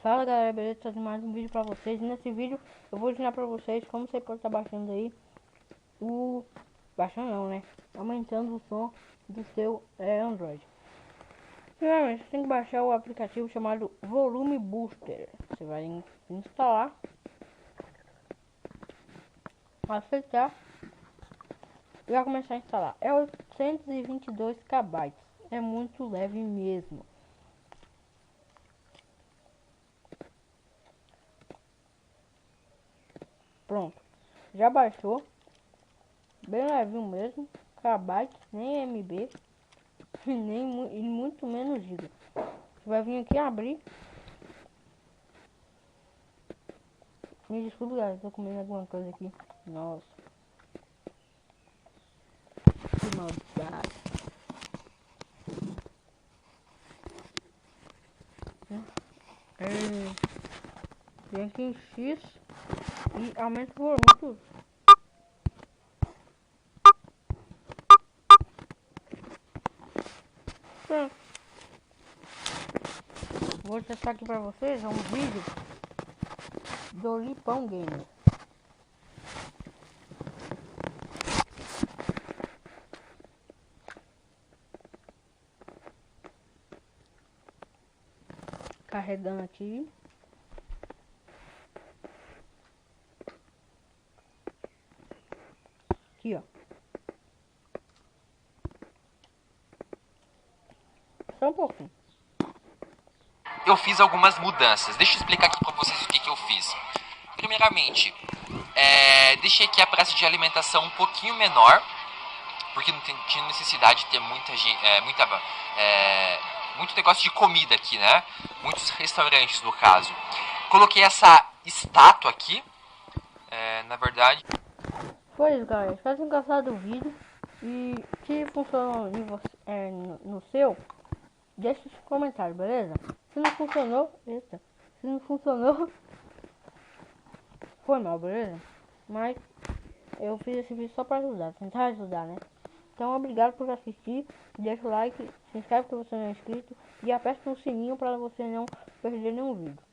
Fala galera, beleza? Tô trazendo mais um vídeo pra vocês. Nesse vídeo eu vou ensinar pra vocês como você pode estar baixando aí baixando não, né? Aumentando o som do seu Android. Primeiramente, você tem que baixar o aplicativo chamado Volume Booster. Você vai instalar, aceitar e vai começar a instalar. É 822 KB, é muito leve mesmo. Pronto, já baixou, bem levinho mesmo, KB, nem MB, nem e muito menos giga. Você vai vir aqui abrir. Me desculpe, galera, tô comendo alguma coisa aqui. Nossa, que maldade. Vem aqui em X e aumenta o volume tudo. Pronto. Vou testar aqui pra vocês um vídeo do Lipão Gamer. Carregando aqui. Aqui, ó. Só um pouquinho. Eu fiz algumas mudanças. Deixa eu explicar aqui pra vocês o que eu fiz. Primeiramente, deixei aqui a praça de alimentação um pouquinho menor, porque não tinha necessidade de ter muita gente, muito negócio de comida aqui, né? Muitos restaurantes, no caso. Coloquei essa estátua aqui, na verdade. Foi isso, galera. Espero que tenham gostado do vídeo. E se funcionou no seu, deixa os comentários, beleza? Se não funcionou, se não funcionou, foi mal, beleza? Mas eu fiz esse vídeo só pra ajudar, tentar ajudar, né? Então obrigado por assistir, deixa o like, se inscreve se você não é inscrito e aperta no sininho para você não perder nenhum vídeo.